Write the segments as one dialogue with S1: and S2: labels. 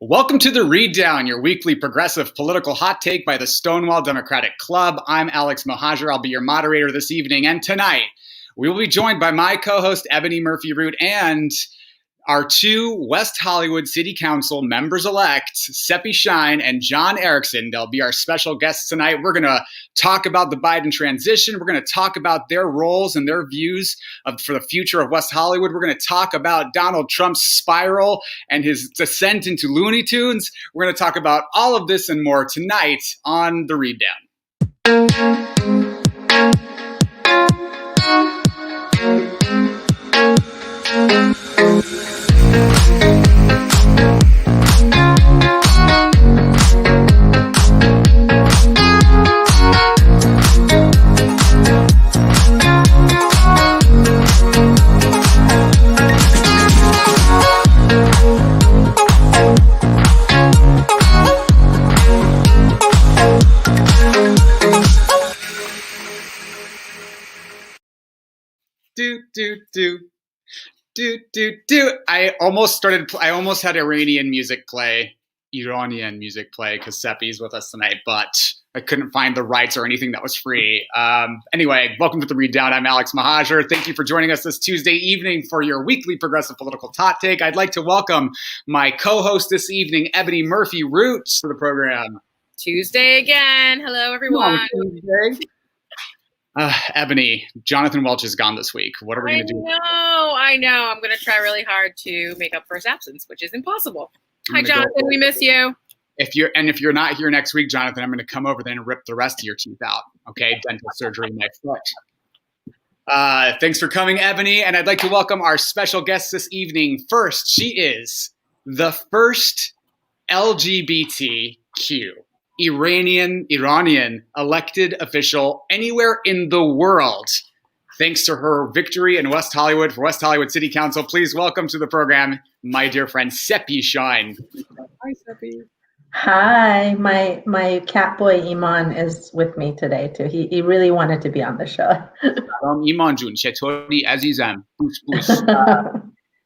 S1: Welcome to the Read Down, your weekly progressive political hot take by the Stonewall Democratic Club. I'm Alex Mohajer. I'll be your moderator this evening. And tonight, we will be joined by my co-host, Ebony Murphy-Root, and our two West Hollywood City Council members-elect, Sepi Shyne and John Erickson. They'll be our special guests tonight. We're going to talk about the Biden transition. We're going to talk about their roles and their views for the future of West Hollywood. We're going to talk about Donald Trump's spiral and his descent into Looney Tunes. We're going to talk about all of this and more tonight on The Read Down. I almost had Iranian music play because Sepi's with us tonight, but I couldn't find the rights or anything that was free. Anyway, welcome to the Read Down. I'm Alex Mohajer. Thank you for joining us this Tuesday evening for your weekly progressive political hot take. I'd like to welcome my co-host this evening, Ebony Murphy-Root, to the program.
S2: Tuesday again. Hello, everyone.
S1: Ebony, Jonathan Welch is gone this week. What are we going to do?
S2: I know. I'm going to try really hard to make up for his absence, which is impossible. Hi, Jonathan. We miss you.
S1: If you're not here next week, Jonathan, I'm going to come over then and rip the rest of your teeth out. Okay, dental surgery in my foot. Thanks for coming, Ebony, and I'd like to welcome our special guest this evening. First, she is the first LGBTQ Iranian elected official anywhere in the world, thanks to her victory in West Hollywood for West Hollywood City Council. Please welcome to the program my dear friend Sepi Shyne. Hi, Sepi.
S3: Hi, my cat boy Iman is with me today too. He really wanted to be on the show.
S1: Iman Jun, Chetori Azizam.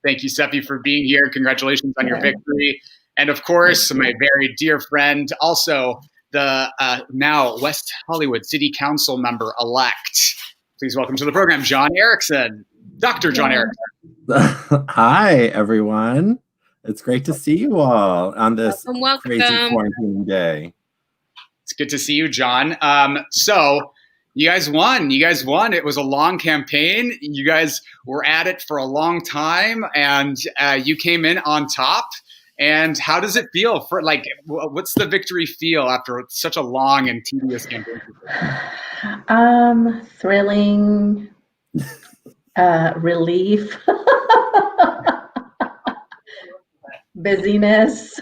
S1: Thank you, Sepi, for being here. Congratulations on your victory. And of course, my very dear friend, also the now West Hollywood City Council member-elect. Please welcome to the program, John Erickson, Dr. John Erickson.
S4: Hi, everyone. It's great to see you all on this crazy quarantine day.
S1: It's good to see you, John. So you guys won. It was a long campaign. You guys were at it for a long time, and you came in on top. And how does it feel what's the victory feel after such a long and tedious campaign?
S3: Thrilling, relief, busyness.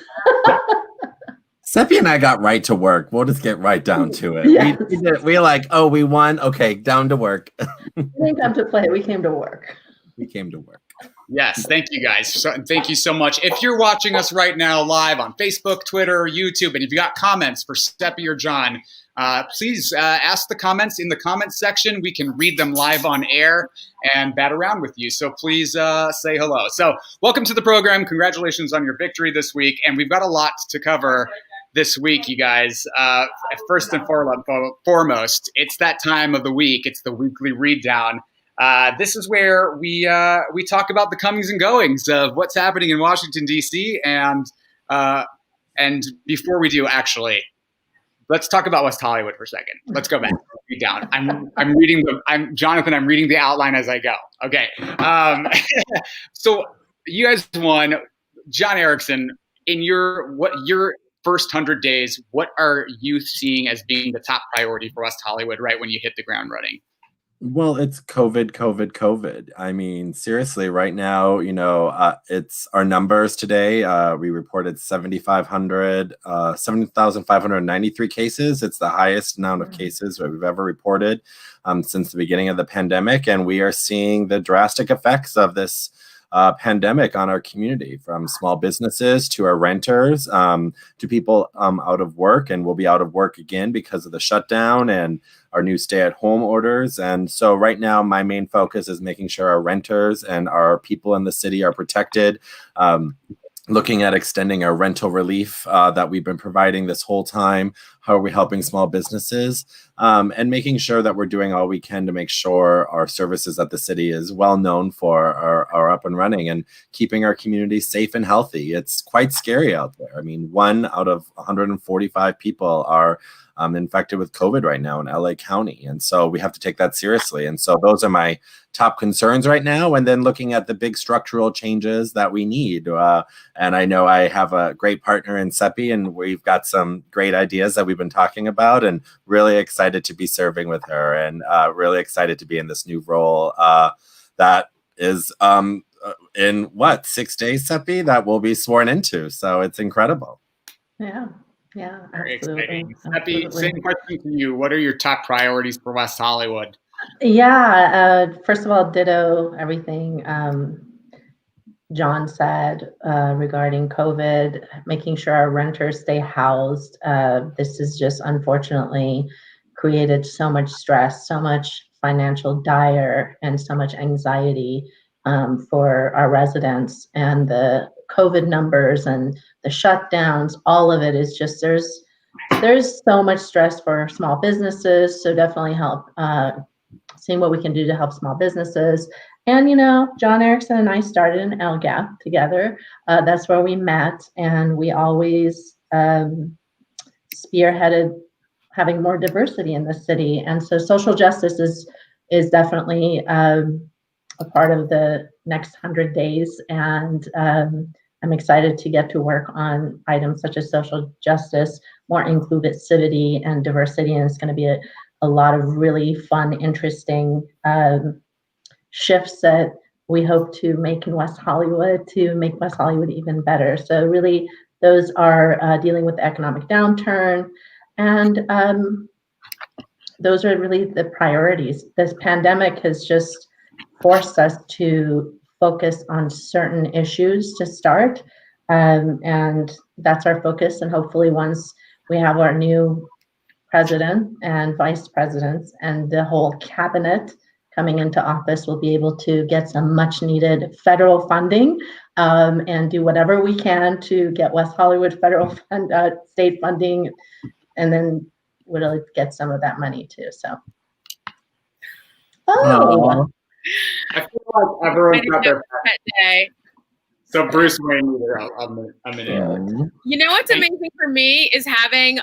S4: Sepi and I got right to work. We'll just get right down to it.
S3: Yes.
S4: We like, oh, we won. Okay, down to work.
S3: We didn't come to play. We came to work.
S4: We came to work.
S1: Yes, thank you guys. Thank you so much. If you're watching us right now live on Facebook, Twitter, YouTube, and if you got comments for Sepi or John, please ask the comments in the comments section. We can read them live on air and bat around with you. So please say hello. So welcome to the program. Congratulations on your victory this week. And we've got a lot to cover this week, you guys. First and foremost, it's that time of the week. It's the weekly Read Down. This is where we talk about the comings and goings of what's happening in Washington, D.C. And before we do, actually, let's talk about West Hollywood for a second. Let's go back. Read down. I'm reading the outline as I go. Okay. So you guys won. John Erickson, in your first 100 days, what are you seeing as being the top priority for West Hollywood right when you hit the ground running?
S4: Well, it's COVID. I mean, seriously, right now, it's our numbers today. We reported 7,593 cases. It's the highest amount of cases that we've ever reported since the beginning of the pandemic. And we are seeing the drastic effects of this pandemic on our community, from small businesses to our renters, to people out of work, and will be out of work again because of the shutdown and our new stay-at-home orders. And so right now, my main focus is making sure our renters and our people in the city are protected. looking at extending our rental relief that we've been providing this whole time. How are we helping small businesses? And making sure that we're doing all we can to make sure our services at the city is well known for are up and running and keeping our community safe and healthy. It's quite scary out there. I mean, 1 out of 145 people are infected with COVID right now in LA County. And so we have to take that seriously. And so those are my top concerns right now. And then looking at the big structural changes that we need. And I know I have a great partner in Sepi, and we've got some great ideas that we've been talking about, and really excited to be serving with her, and really excited to be in this new role that is in 6 days, Sepi, that we'll be sworn into. So it's incredible.
S3: Yeah. Yeah,
S1: Very
S3: absolutely.
S1: exciting. Sepi, same question to you. What are your top priorities for West Hollywood?
S3: Yeah, first of all, ditto everything John said regarding COVID, making sure our renters stay housed. This has just unfortunately created so much stress, so much financial dire, and so much anxiety for our residents. And the COVID numbers and the shutdowns, all of it is just, there's so much stress for small businesses. So definitely help seeing what we can do to help small businesses. And, John Erickson and I started an LGAP together. That's where we met, and we always spearheaded having more diversity in the city. And so social justice is definitely a part of the next 100 days. And I'm excited to get to work on items such as social justice, more inclusivity and diversity. And it's going to be a lot of really fun, interesting shifts that we hope to make in West Hollywood to make West Hollywood even better. So really, those are dealing with the economic downturn. And those are really the priorities. This pandemic has just forced us to focus on certain issues to start. And that's our focus. And hopefully once we have our new president and vice presidents and the whole cabinet coming into office, we'll be able to get some much needed federal funding and do whatever we can to get West Hollywood federal state funding, and then we'll get some of that money too. So,
S1: I feel like everyone's got their pet day. So Bruce Wayne, I'm in.
S2: You know what's amazing for me is having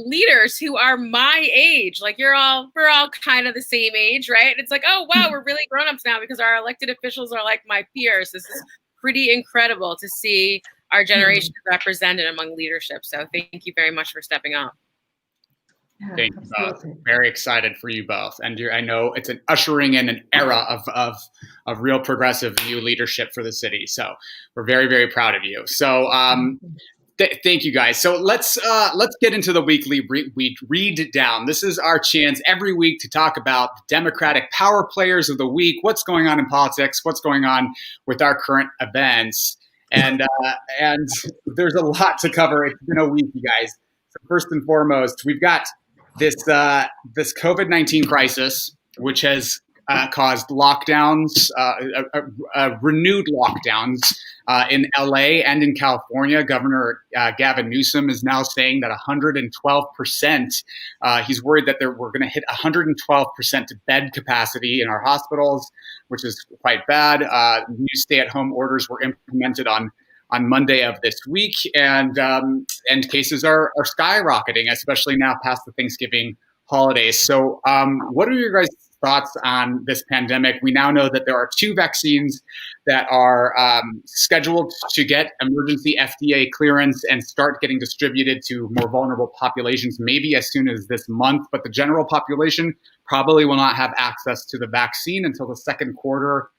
S2: leaders who are my age. Like we're all kind of the same age, right? It's like, oh wow, we're really grown-ups now because our elected officials are like my peers. This is pretty incredible to see our generation represented among leadership. So thank you very much for stepping up.
S3: Yeah,
S1: thank you both. Very excited for you both, and I know it's an ushering in an era of real progressive new leadership for the city. So we're very, very proud of you. So thank you guys. So let's get into the weekly read down. This is our chance every week to talk about Democratic power players of the week. What's going on in politics? What's going on with our current events? And there's a lot to cover. It's been a week, you guys. So first and foremost, we've got this COVID-19 crisis, which has caused lockdowns, renewed lockdowns in LA and in California. Governor Gavin Newsom is now saying that 112%, he's worried that we're going to hit 112% bed capacity in our hospitals, which is quite bad. New stay-at-home orders were implemented on Monday of this week, and cases are skyrocketing, especially now past the Thanksgiving holidays. So what are your guys' thoughts on this pandemic? We now know that there are 2 vaccines that are scheduled to get emergency FDA clearance and start getting distributed to more vulnerable populations, maybe as soon as this month, but the general population probably will not have access to the vaccine until the second quarter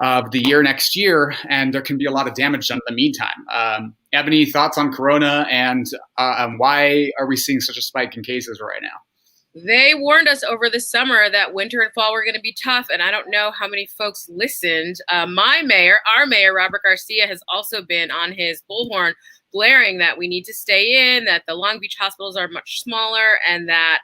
S1: of the year next year, and there can be a lot of damage done in the meantime. Ebony, thoughts on Corona, and why are we seeing such a spike in cases right now?
S2: They warned us over the summer that winter and fall were going to be tough, and I don't know how many folks listened. Our mayor, Robert Garcia, has also been on his bullhorn blaring that we need to stay in, that the Long Beach hospitals are much smaller, and that,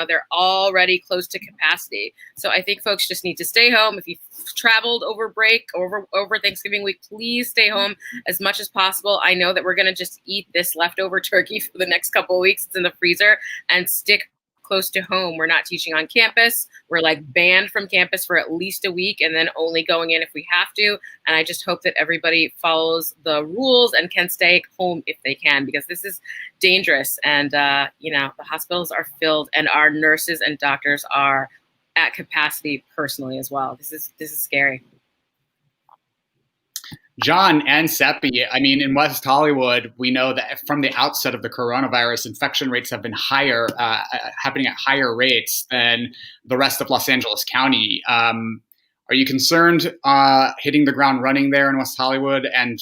S2: they're already close to capacity. So I think folks just need to stay home. If you traveled over break, over Thanksgiving week, please stay home as much as possible. I know that we're going to just eat this leftover turkey for the next couple of weeks. It's in the freezer, and stick close to home. We're not teaching on campus. We're like banned from campus for at least a week and then only going in if we have to. And I just hope that everybody follows the rules and can stay home if they can, because this is dangerous. And, the hospitals are filled and our nurses and doctors are at capacity personally as well. This is scary.
S1: John and Sepi, I mean, in West Hollywood, we know that from the outset of the coronavirus, infection rates have been higher, happening at higher rates than the rest of Los Angeles County. Are you concerned hitting the ground running there in West Hollywood? And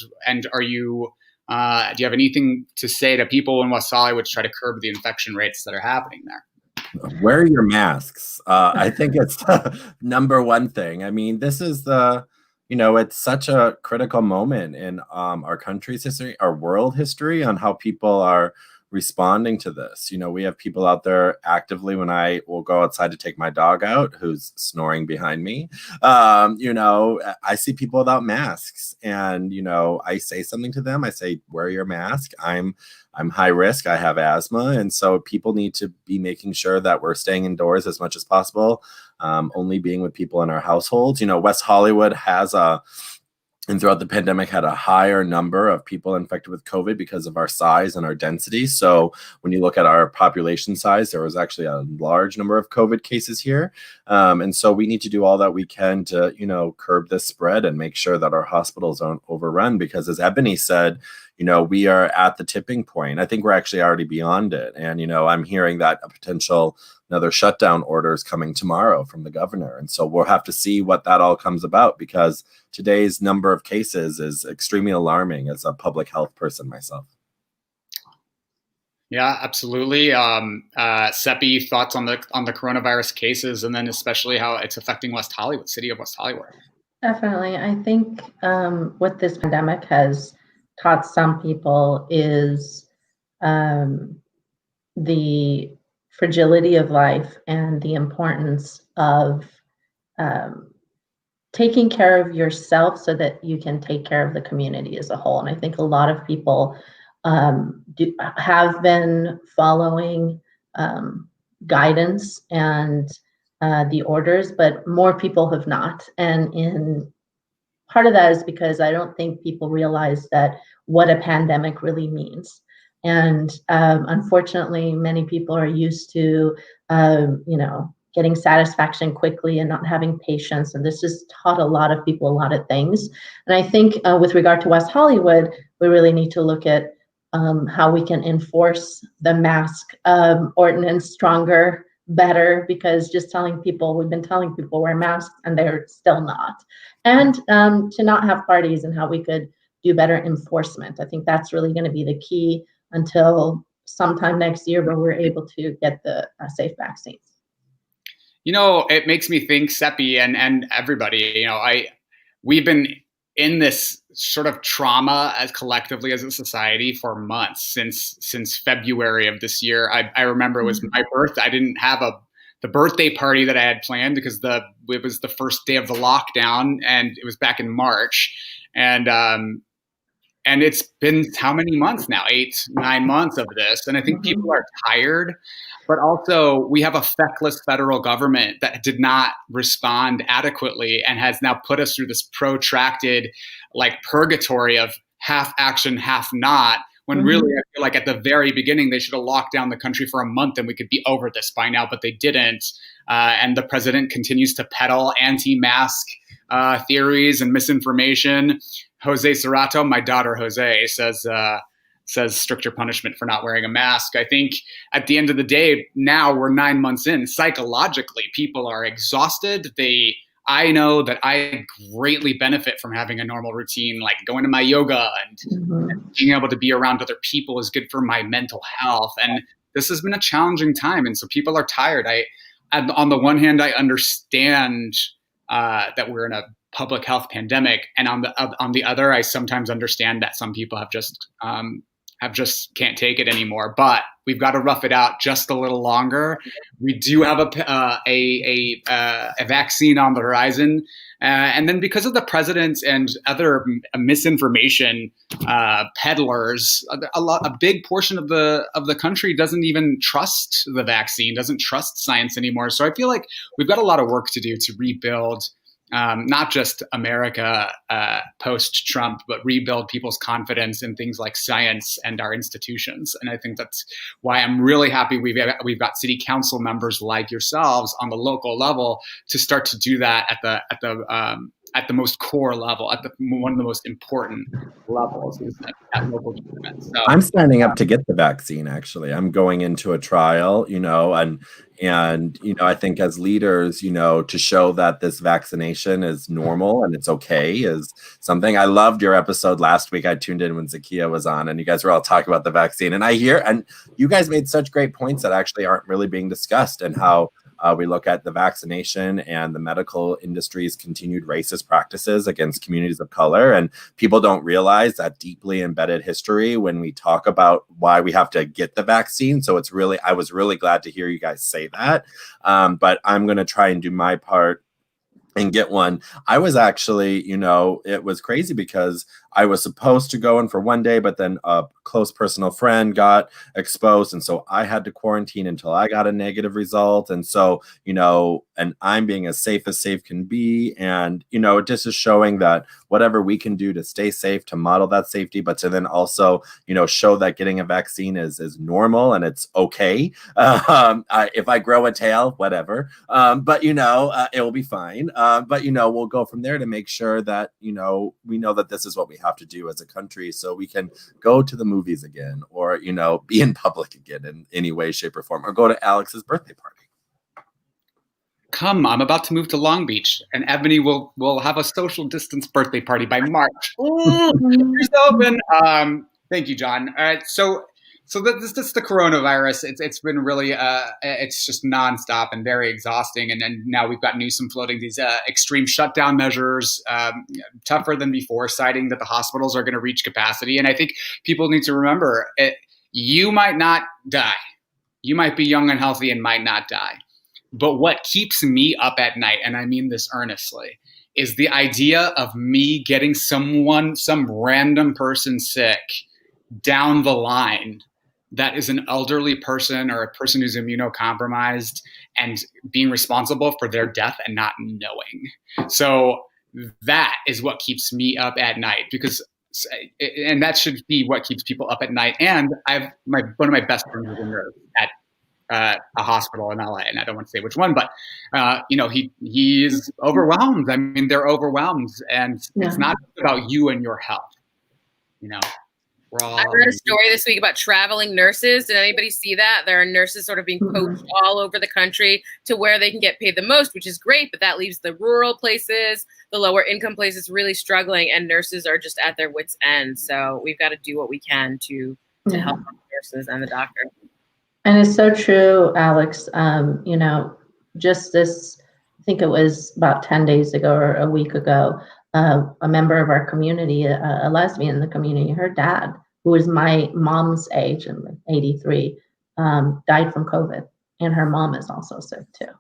S1: are you do you have anything to say to people in West Hollywood to try to curb the infection rates that are happening there?
S4: Wear your masks. I think it's number one thing. I mean, this is it's such a critical moment in our country's history, our world history, on how people are responding to this. We have people out there actively when I will go outside to take my dog out, who's snoring behind me. I see people without masks, and, I say something to them. I say, wear your mask. I'm high risk. I have asthma. And so people need to be making sure that we're staying indoors as much as possible. Only being with people in our households. West Hollywood has and throughout the pandemic had a higher number of people infected with COVID because of our size and our density. So when you look at our population size, there was actually a large number of COVID cases here. And so we need to do all that we can to, curb this spread and make sure that our hospitals aren't overrun, because as Ebony said, we are at the tipping point. I think we're actually already beyond it. And, I'm hearing that a potential another shutdown order is coming tomorrow from the governor. And so we'll have to see what that all comes about, because today's number of cases is extremely alarming as a public health person myself.
S1: Yeah, absolutely. Sepi, thoughts on the coronavirus cases, and then especially how it's affecting West Hollywood, city of West Hollywood.
S3: Definitely. I think what this pandemic has taught some people is the fragility of life and the importance of taking care of yourself so that you can take care of the community as a whole. And I think a lot of people have been following guidance and the orders, but more people have not. And in part of that is because I don't think people realize that what a pandemic really means. And unfortunately, many people are used to, getting satisfaction quickly and not having patience. And this has taught a lot of people a lot of things. And I think with regard to West Hollywood, we really need to look at how we can enforce the mask ordinance stronger, better, because just we've been telling people wear masks and they're still not. And to not have parties, and how we could do better enforcement. I think that's really going to be the key until sometime next year when we're able to get the safe vaccines.
S1: It makes me think, Sepi, and everybody, we've been in this sort of trauma as collectively as a society for months, since February of this year. I remember it was my birthday. I didn't have the birthday party that I had planned because it was the first day of the lockdown, and it was back in March. And it's been how many months now? 8-9 months of this. And I think people are tired, but also we have a feckless federal government that did not respond adequately and has now put us through this protracted purgatory of half action, half not, when really I feel like at the very beginning, they should have locked down the country for a month and we could be over this by now, but they didn't. And the president continues to peddle anti-mask theories and misinformation. Jose Serrato, my daughter Jose, says stricter punishment for not wearing a mask. I think at the end of the day, now we're 9 months in. Psychologically, people are exhausted. I know that I greatly benefit from having a normal routine, like going to my yoga and being able to be around other people is good for my mental health. And this has been a challenging time, and so people are tired. On the one hand, I understand that we're in a public health pandemic, and on the other, I sometimes understand that some people have just can't take it anymore. But we've got to rough it out just a little longer. We do have a vaccine on the horizon, and then because of the president and other misinformation peddlers, a big portion of the country doesn't even trust the vaccine, doesn't trust science anymore. So I feel like we've got a lot of work to do to rebuild. Not just America post-Trump, but rebuild people's confidence in things like science and our institutions. And I think that's why I'm really happy we've got city council members like yourselves on the local level to start to do that at the most core level, at one of the most important levels is at local government. So,
S4: I'm signing up to get the vaccine. Actually, I'm going into a trial, and I think as leaders, to show that this vaccination is normal and it's okay is something. I loved your episode last week. I tuned in when Zakia was on, and you guys were all talking about the vaccine. And you guys made such great points that actually aren't really being discussed, and how we look at the vaccination and the medical industry's continued racist practices against communities of color. And people don't realize that deeply embedded history when we talk about why we have to get the vaccine. So I was really glad to hear you guys say that. But I'm going to try and do my part and get one. I was actually, it was crazy because I was supposed to go in for one day, but then a close personal friend got exposed. And so I had to quarantine until I got a negative result. And so, and I'm being as safe can be. And, it just is showing that whatever we can do to stay safe, to model that safety, but to then also, show that getting a vaccine is normal and it's okay. If I grow a tail, whatever. But, it will be fine. But, we'll go from there to make sure that, we know that this is what we have to do as a country so we can go to the movies again, or, be in public again in any way, shape, or form, or go to Alex's birthday party.
S1: I'm about to move to Long Beach, and Ebony will have a social distance birthday party by March. Ooh, here's open. Thank you, John. All right, so this is the coronavirus. It's been really it's just nonstop and very exhausting. And then now we've got Newsom floating these extreme shutdown measures, tougher than before, citing that the hospitals are going to reach capacity. And I think people need to remember, you might not die. You might be young and healthy and might not die. But what keeps me up at night, and I mean this earnestly, is the idea of me getting some random person sick down the line that is an elderly person or a person who's immunocompromised, and being responsible for their death and not knowing. So that is what keeps me up at night, and that should be what keeps people up at night. And one of my best friends is a nurse at a hospital in LA, and I don't want to say which one, but he is overwhelmed. I mean, they're overwhelmed, and It's not about you and your health.
S2: I read a story this week about traveling nurses. Did anybody see that? There are nurses sort of being poached all over the country to where they can get paid the most, which is great, but that leaves the rural places, the lower income places really struggling, and nurses are just at their wits' end. So we've got to do what we can to help the nurses and the doctor.
S3: And it's so true, Alex. Just this, I think it was about 10 days ago or a week ago, a member of our community, a lesbian in the community, her dad, who is my mom's age and 83, died from COVID. And her mom is also sick too.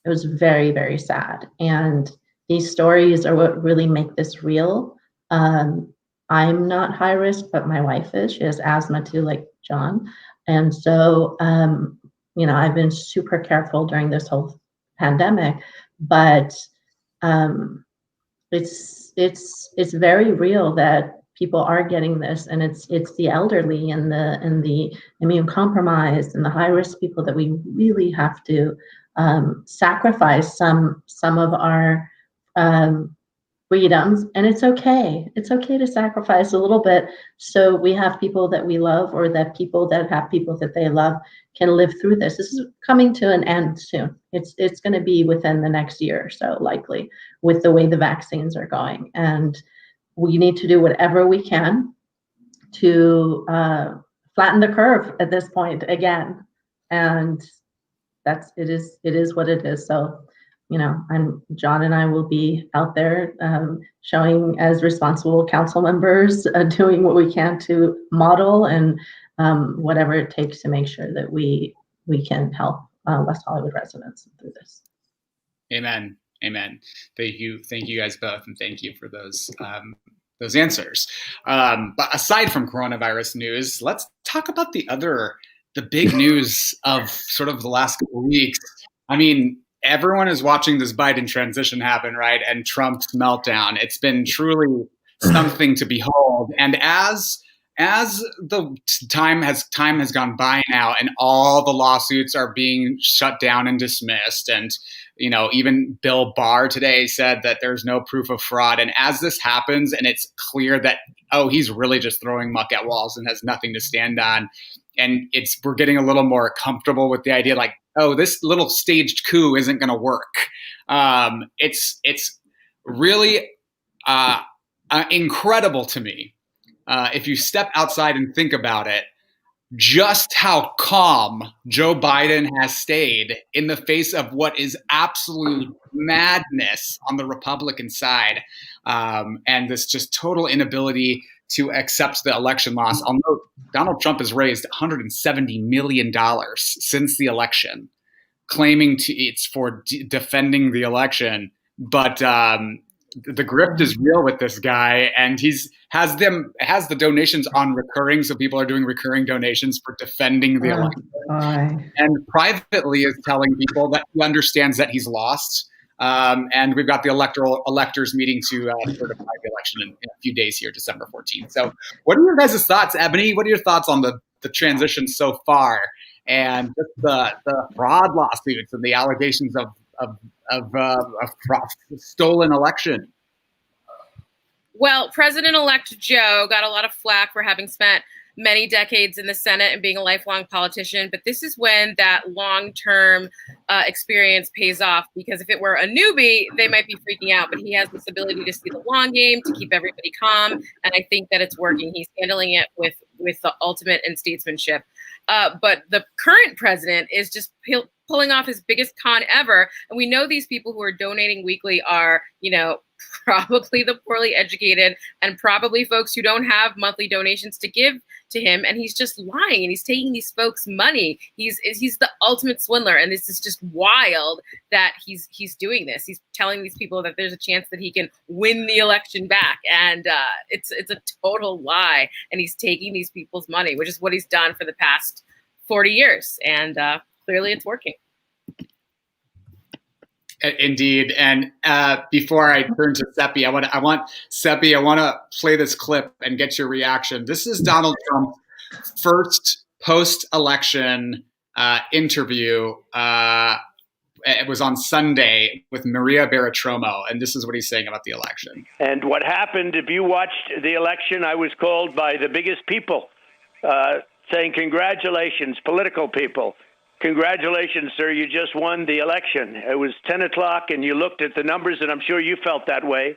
S3: It was very, very sad. And these stories are what really make this real. I'm not high risk, but my wife is. She has asthma too, like John. And so, I've been super careful during this whole pandemic, but it's very real that people are getting this, and it's the elderly and the immune compromised and the high risk people that we really have to sacrifice some of our freedoms. And it's okay to sacrifice a little bit so we have people that we love, or that people that have people that they love can live through this. This is coming to an end soon. It's going to be within the next year or so, likely, with the way the vaccines are going. And we need to do whatever we can to flatten the curve at this point again. and it is what it is. So, John and I will be out there showing as responsible council members, doing what we can to model and whatever it takes to make sure that we can help West Hollywood residents through this.
S1: Amen. Amen. Thank you guys both, and thank you for those answers. But aside from coronavirus news, let's talk about the big news of sort of the last couple of weeks. I mean, everyone is watching this Biden transition happen, right? And Trump's meltdown. It's been truly something to behold. And as the time has gone by now, and all the lawsuits are being shut down and dismissed, and even Bill Barr today said that there's no proof of fraud. And as this happens, and it's clear that he's really just throwing muck at walls and has nothing to stand on, and we're getting a little more comfortable with the idea, like, this little staged coup isn't going to work. It's really incredible to me. If you step outside and think about it, just how calm Joe Biden has stayed in the face of what is absolute madness on the Republican side, and this just total inability to accept the election loss. I'll note Donald Trump has raised $170 million since the election, claiming it's for defending the election. But the grift is real with this guy, and has the donations on recurring, so people are doing recurring donations for defending the election. And privately is telling people that he understands that he's lost. And we've got the electors meeting to certify the election in a few days here, December 14th. So what are your guys' thoughts, Ebony? What are your thoughts on the transition so far, and just the fraud lawsuits and the allegations of stolen election?
S2: Well, President-elect Joe got a lot of flack for having spent many decades in the Senate and being a lifelong politician, but this is when that long-term experience pays off, because if it were a newbie, they might be freaking out, but he has this ability to see the long game, to keep everybody calm, and I think that it's working. He's handling it with the ultimate in statesmanship. But the current president is just pulling off his biggest con ever, and we know these people who are donating weekly are, probably the poorly educated and probably folks who don't have monthly donations to give to him, and he's just lying, and he's taking these folks' money. He's the ultimate swindler, and this is just wild that he's doing this. He's telling these people that there's a chance that he can win the election back, and it's a total lie, and he's taking these people's money, which is what he's done for the past 40 years, and clearly it's working.
S1: Indeed. And before I turn to Sepi, I want to play this clip and get your reaction. This is Donald Trump's first post-election interview. It was on Sunday with Maria Bartiromo, and this is what he's saying about the election.
S5: And what happened, if you watched the election, I was called by the biggest people saying, congratulations, political people. Congratulations, sir, you just won the election. It was 10 o'clock, and you looked at the numbers, and I'm sure you felt that way.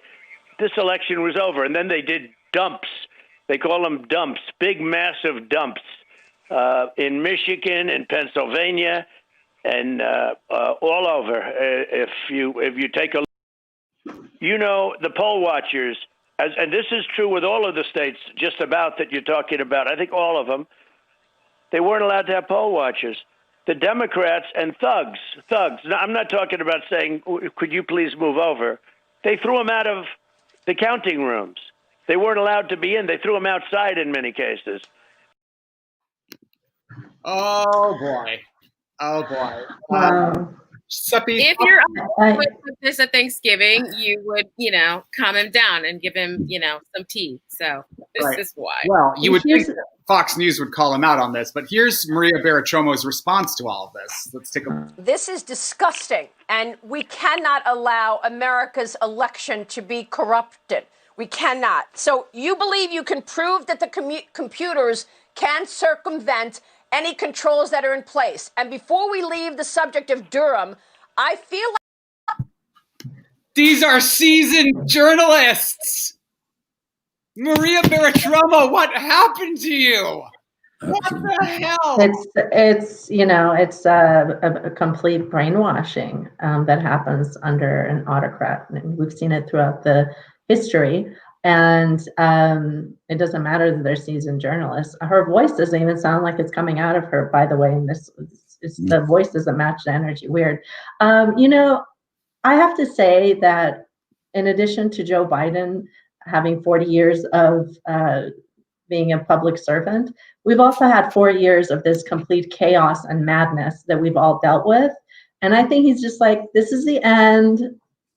S5: This election was over, and then they did dumps. They call them dumps, big, massive dumps in Michigan and Pennsylvania and all over. If you take a look, the poll watchers, and this is true with all of the states just about that you're talking about, I think all of them, they weren't allowed to have poll watchers. The Democrats and thugs. Now, I'm not talking about saying, could you please move over? They threw them out of the counting rooms. They weren't allowed to be in. They threw them outside in many cases.
S1: Oh, boy. Sepi,
S2: if you're up with this at Thanksgiving, you would, calm him down and give him, some tea. So this is why.
S1: Well, you would think that Fox News would call him out on this, but here's Maria Bartiromo's response to all of this. Let's take a.
S6: This is disgusting, and we cannot allow America's election to be corrupted. We cannot. So you believe you can prove that the computers can circumvent any controls that are in place. And before we leave the subject of Durham, I feel like
S1: these are seasoned journalists. Maria Bartiromo, what happened to you? What the hell?
S3: It's it's a complete brainwashing that happens under an autocrat, and we've seen it throughout the history. And it doesn't matter that they're seasoned journalists. Her voice doesn't even sound like it's coming out of her, by the way. And the voice doesn't match the energy. Weird. I have to say that in addition to Joe Biden having 40 years of being a public servant, we've also had 4 years of this complete chaos and madness that we've all dealt with. And I think he's just like, this is the end.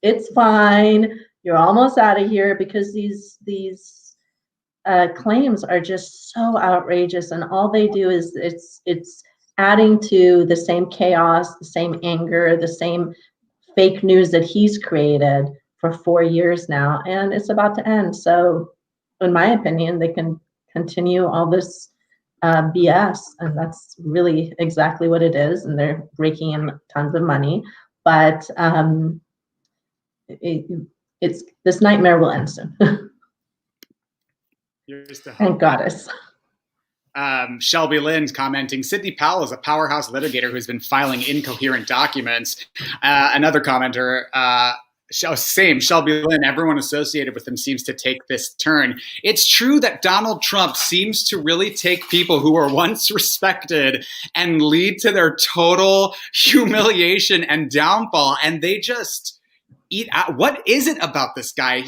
S3: It's fine. You're almost out of here, because these claims are just so outrageous, and all they do is it's adding to the same chaos, the same anger, the same fake news that he's created for 4 years now, and it's about to end. So, in my opinion, they can continue all this BS, and that's really exactly what it is. And they're raking in tons of money, but it's this nightmare will end soon. Thank goddess.
S1: Shelby Lynn's commenting, Sidney Powell is a powerhouse litigator who's been filing incoherent documents. Another commenter, Shelby Lynn, everyone associated with him seems to take this turn. It's true that Donald Trump seems to really take people who were once respected and lead to their total humiliation and downfall, and they just eat out. What is it about this guy?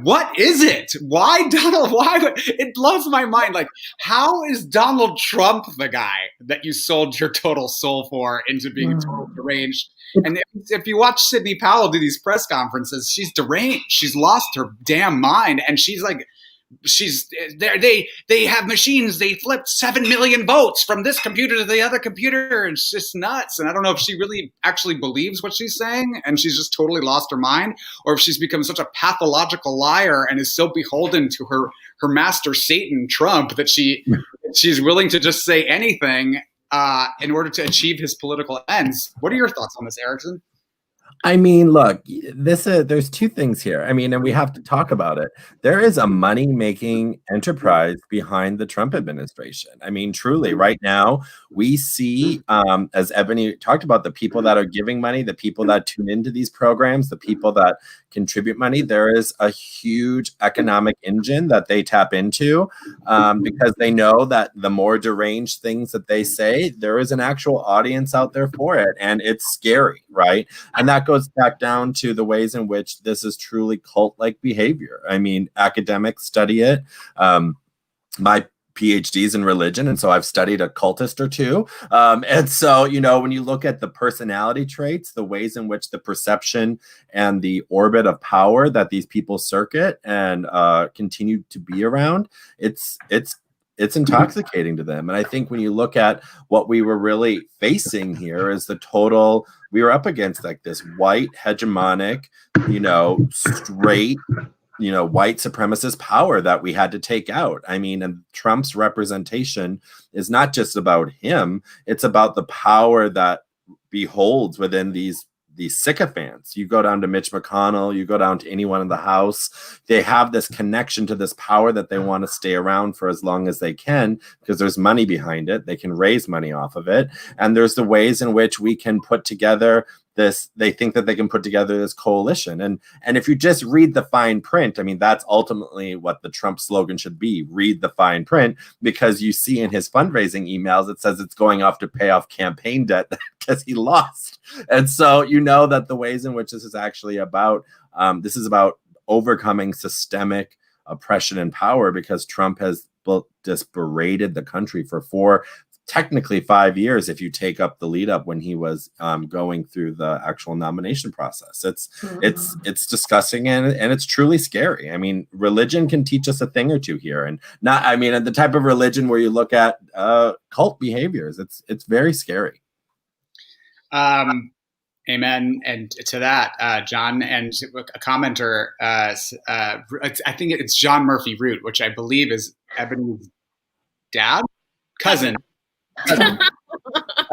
S1: What is it? Why Donald? Why? It blows my mind. Like, how is Donald Trump the guy that you sold your total soul for into being totally deranged? And if you watch Sidney Powell do these press conferences, she's deranged. She's lost her damn mind, and she's like, they have machines. They flipped 7 million votes from this computer to the other computer. And it's just nuts. And I don't know if she really actually believes what she's saying and she's just totally lost her mind, or if she's become such a pathological liar and is so beholden to her master Satan Trump that she's willing to just say anything in order to achieve his political ends. What are your thoughts on this, Erickson?
S4: I mean, look, there's two things here. I mean, and we have to talk about it. There is a money-making enterprise behind the Trump administration. I mean, truly, right now, we see, as Ebony talked about, the people that are giving money, the people that tune into these programs, the people that contribute money. There is a huge economic engine that they tap into because they know that the more deranged things that they say, there is an actual audience out there for it. And it's scary, right? And that goes back down to the ways in which this is truly cult-like behavior. I mean, academics study it. My PhDs in religion, and so I've studied a cultist or two. And so, when you look at the personality traits, the ways in which the perception and the orbit of power that these people circuit and continue to be around, it's intoxicating to them. And I think when you look at what we were really facing here is we were up against like this white hegemonic, straight, white supremacist power that we had to take out. I mean, and Trump's representation is not just about him. It's about the power that beholds within these sycophants. You go down to Mitch McConnell, you go down to anyone in the House, they have this connection to this power that they want to stay around for as long as they can because there's money behind it. They can raise money off of it. And there's the ways in which we can put together they think that they can put together this coalition. And if you just read the fine print, I mean, that's ultimately what the Trump slogan should be, read the fine print, because you see in his fundraising emails, it says it's going off to pay off campaign debt because he lost. And so that the ways in which this is actually about, this is about overcoming systemic oppression and power, because Trump has just berated the country for technically 5 years if you take up the lead up when he was going through the actual nomination process. It's disgusting and it's truly scary. I mean, religion can teach us a thing or two here, and the type of religion where you look at cult behaviors, it's very scary.
S1: Amen. And to that, John, and a commenter, I think it's John Murphy Root, which I believe is Ebony's cousin.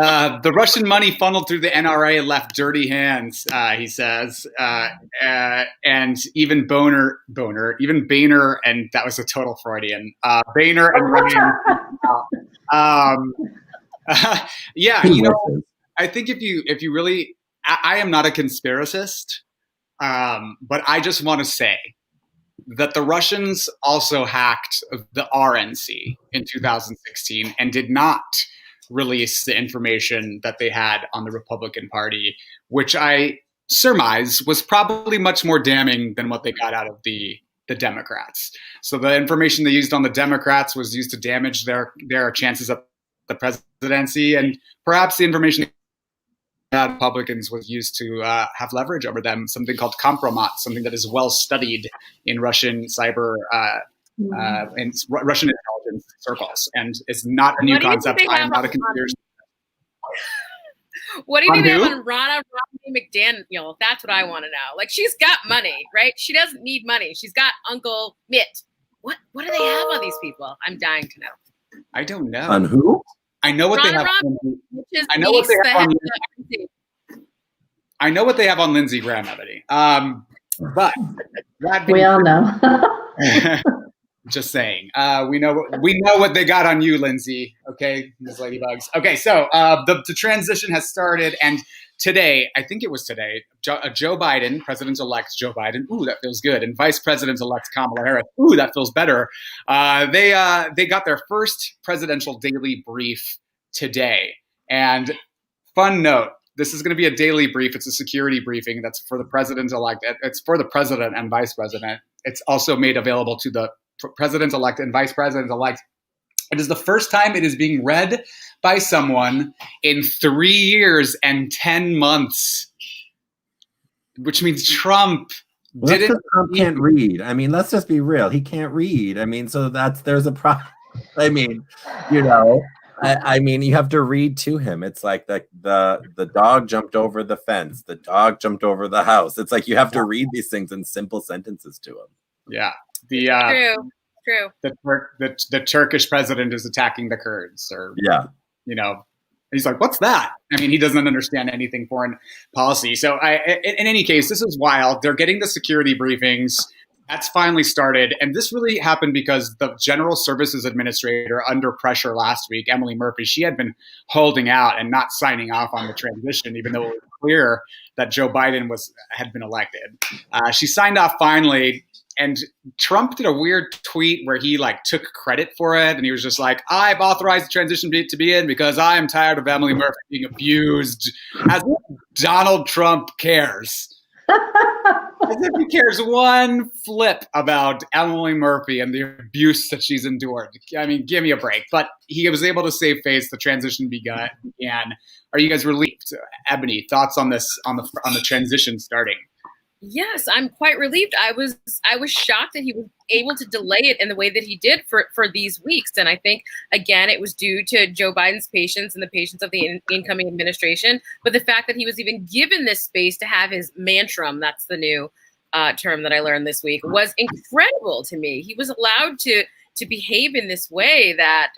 S1: The Russian money funneled through the NRA left dirty hands, he says, and even Boehner, and that was a total Freudian. Boehner and Ryan. Yeah, I think if you really, I am not a conspiracist, but I just want to say that the Russians also hacked the RNC in 2016 and did not release the information that they had on the Republican Party, which I surmise was probably much more damning than what they got out of the Democrats. So the information they used on the Democrats was used to damage their chances at the presidency, and perhaps the information Republicans was used to have leverage over them, something called compromat, something that is well studied in Russian cyber and Russian intelligence circles, and it's not a new concept. I am not a conspiracy.
S2: What do you think they have on Ronna Romney McDaniel? That's what I want to know. Like, she's got money, right? She doesn't need money. She's got Uncle Mitt. What do they have on these people? I'm dying to know.
S1: I don't know.
S4: On who?
S1: I know what
S2: Ronna
S1: they have.
S2: I know what they have on.
S1: I know what they have on Lindsey Graham, Ebony. But
S3: we all know.
S1: Just saying. We know what they got on you, Lindsey. Okay, Ms. Ladybugs. Okay, so the transition has started, and today, I think it was today, Joe Biden, President-elect Joe Biden, ooh, that feels good, and Vice President-elect Kamala Harris, ooh, that feels better. They got their first presidential daily brief today. And fun note, this is going to be a daily brief. It's a security briefing that's for the president-elect. It's for the president and vice president. It's also made available to the president-elect and vice president-elect. It is the first time it is being read by someone in 3 years and 10 months, which means Trump didn't.
S4: Trump can't read. I mean, let's just be real. He can't read. I mean, so there's a problem. I mean, I mean, you have to read to him. It's like the dog jumped over the fence. The dog jumped over the house. It's like you have to read these things in simple sentences to him.
S1: Yeah.
S2: True.
S1: The Turkish president is attacking the Kurds, or he's like, what's that? I mean, he doesn't understand anything foreign policy. So in any case, this is wild. They're getting the security briefings. That's finally started. And this really happened because the General Services Administrator, under pressure last week, Emily Murphy, she had been holding out and not signing off on the transition, even though it was clear that Joe Biden had been elected. She signed off finally. And Trump did a weird tweet where he took credit for it. And he was just like, I've authorized the transition to be in because I am tired of Emily Murphy being abused. As if Donald Trump cares. As if he cares one flip about Emily Murphy and the abuse that she's endured. I mean, give me a break. But he was able to save face. The transition began. Are you guys relieved? Ebony, thoughts on this, on the transition starting?
S2: Yes, I'm quite relieved. I was shocked that he was able to delay it in the way that he did for these weeks. And I think, again, it was due to Joe Biden's patience and the patience of the incoming administration. But the fact that he was even given this space to have his mantram, that's the new term that I learned this week, was incredible to me. He was allowed to behave in this way that,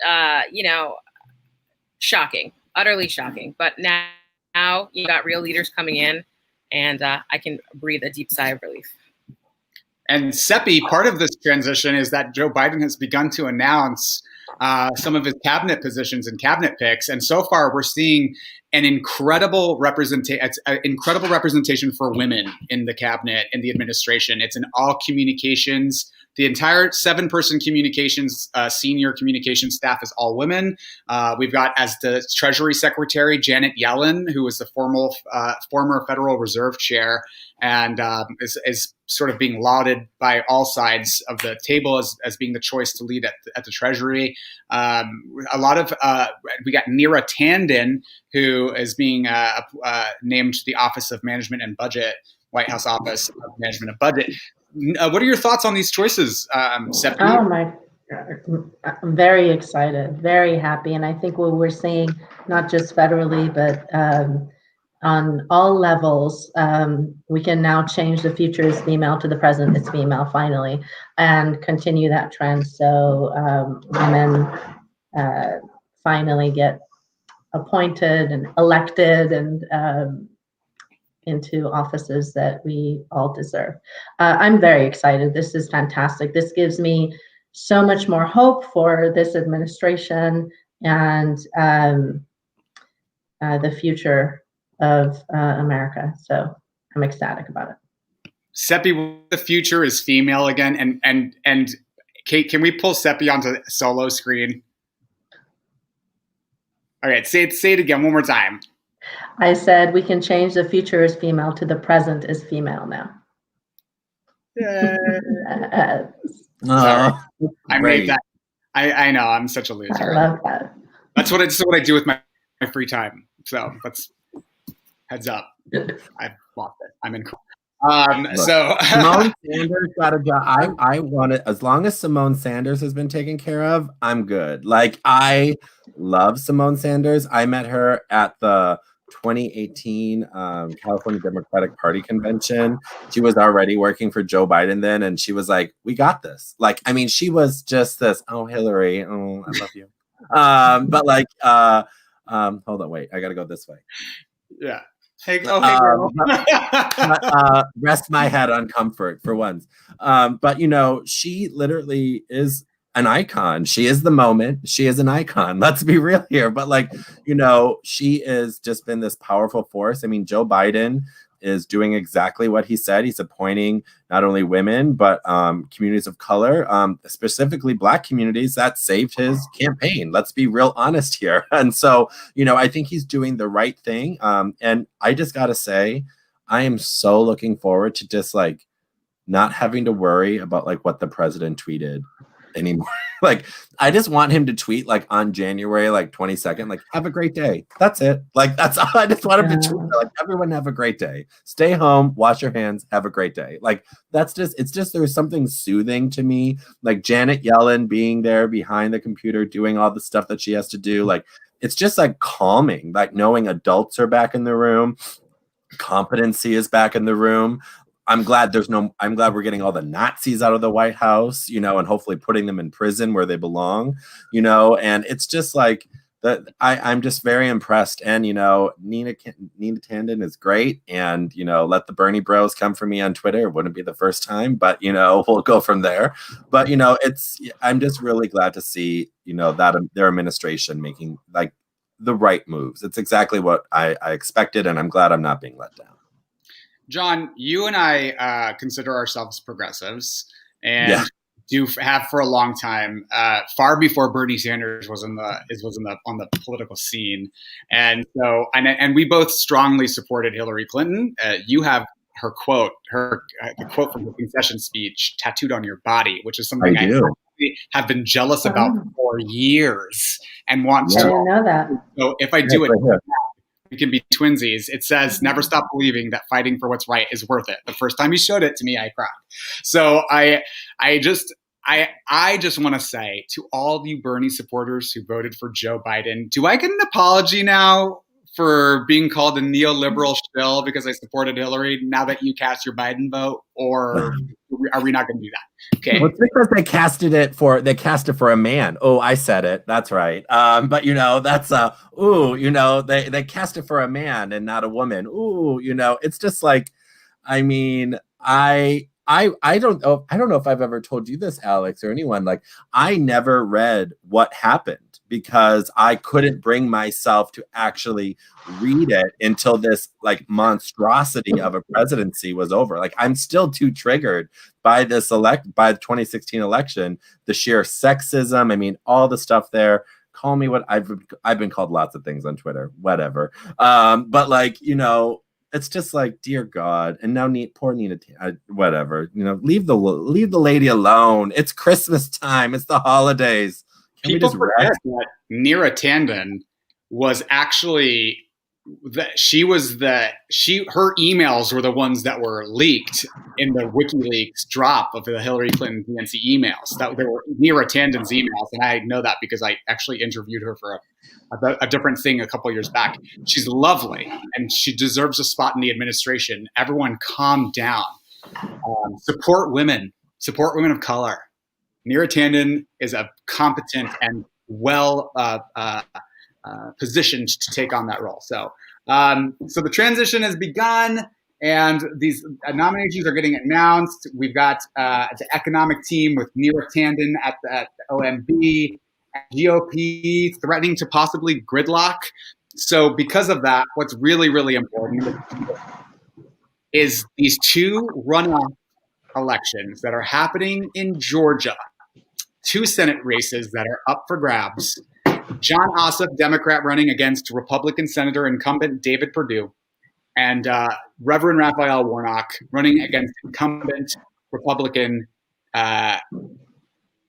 S2: shocking, utterly shocking. But now you got real leaders coming in. And I can breathe a deep sigh of relief.
S1: And Sepi, part of this transition is that Joe Biden has begun to announce some of his cabinet positions and cabinet picks. And so far, we're seeing an incredible representation for women in the cabinet and the administration. It's in all communications. The entire 7-person communications, senior communications staff is all women. We've got, as the Treasury Secretary, Janet Yellen, who was the former Federal Reserve Chair, and is sort of being lauded by all sides of the table as being the choice to lead at the Treasury. We got Neera Tanden, who is being named to the Office of Management and Budget, White House Office of Management and Budget. What are your thoughts on these choices, Sepi?
S3: Oh my God. I'm very excited, very happy. And I think what we're seeing, not just federally, but on all levels, we can now change the future is female to the present is female finally, and continue that trend. So women finally get appointed and elected and into offices that we all deserve. I'm very excited. This is fantastic. This gives me so much more hope for this administration and the future of America. So I'm ecstatic about it.
S1: Sepi, the future is female again, and Kate, can we pull Sepi onto solo screen? All right, say it again one more time.
S3: I said we can change the future is female to the present is female now.
S1: Sorry. I made that. I know I'm such a loser.
S3: I love that.
S1: That's what I do with my free time. So that's heads up. I've lost it. I'm in. So
S4: Simone Sanders got a job. I want it as long as Simone Sanders has been taken care of. I'm good. Like, I love Simone Sanders. I met her at the 2018 California Democratic Party convention. She was already working for Joe Biden then, and she was like, "We got this." Like, I mean, she was just this. Oh, Hillary. Oh, I love you. But like, hold on, wait. I got to go this way.
S1: Yeah. Hey, girl.
S4: Rest my head on comfort for once. But you know, she literally is an icon. She is the moment. She is an icon. Let's be real here. But like, you know, she has just been this powerful force. I mean, Joe Biden is doing exactly what he said. He's appointing not only women, but communities of color, specifically Black communities. That saved his campaign. Let's be real honest here. And so, you know, I think he's doing the right thing. And I just got to say, I am so looking forward to just like not having to worry about like what the president tweeted anymore. Like, I just want him to tweet like on January like 22nd, like, have a great day. That's it. Like, that's all. I just want him to tweet like, everyone have a great day. Stay home, wash your hands, have a great day. Like, that's just, it's just, there's something soothing to me. Like Janet Yellen being there behind the computer, doing all the stuff that she has to do. Like, it's just like calming, like knowing adults are back in the room. Competency is back in the room. I'm glad we're getting all the Nazis out of the White House, you know, and hopefully putting them in prison where they belong, you know, and it's just like that. I'm just very impressed. And, you know, Nina Tandon is great. And, you know, let the Bernie bros come for me on Twitter. It wouldn't be the first time, but, you know, we'll go from there. But, you know, I'm just really glad to see, you know, that their administration making like the right moves. It's exactly what I expected. And I'm glad I'm not being let down.
S1: John, you and I consider ourselves progressives, and do have for a long time, far before Bernie Sanders was on the political scene, and so and we both strongly supported Hillary Clinton. You have her quote, the quote from the concession speech tattooed on your body, which is something I have been jealous about for years and want to.
S3: I didn't know that.
S1: So if I do it. We can be twinsies. It says, never stop believing that fighting for what's right is worth it. The first time you showed it to me, I cried. So I just want to say to all you Bernie supporters who voted for Joe Biden, do I get an apology now for being called a neoliberal shill because I supported Hillary now that you cast your Biden vote? Or are we not going to do that? Okay.
S4: Well, it's because they cast it for a man. Oh, I said it. That's right. But you know, that's you know, they cast it for a man and not a woman. Ooh, you know, it's just like, I mean, I don't know if I've ever told you this, Alex, or anyone. Like, I never read what happened because I couldn't bring myself to actually read it until this like monstrosity of a presidency was over. Like, I'm still too triggered by the 2016 election, the sheer sexism. I mean, all the stuff there. Call me what I've been called lots of things on Twitter, whatever. But like, you know, it's just like, dear God. And now poor Nina, whatever, you know, leave the lady alone. It's Christmas time. It's the holidays.
S1: People forget that Nira Tandon was actually her emails were the ones that were leaked in the WikiLeaks drop of the Hillary Clinton DNC emails. That they were Nira Tandon's emails, and I know that because I actually interviewed her for a different thing a couple years back. She's lovely, and she deserves a spot in the administration. Everyone, calm down. Support women of color. Nira Tandon is a competent and well positioned to take on that role. So the transition has begun, and these nominations are getting announced. We've got the economic team with Neera Tanden at the OMB, GOP threatening to possibly gridlock. So because of that, what's really, really important is these two runoff elections that are happening in Georgia, two Senate races that are up for grabs. Jon Ossoff, Democrat, running against Republican Senator incumbent David Perdue, and Reverend Raphael Warnock running against incumbent Republican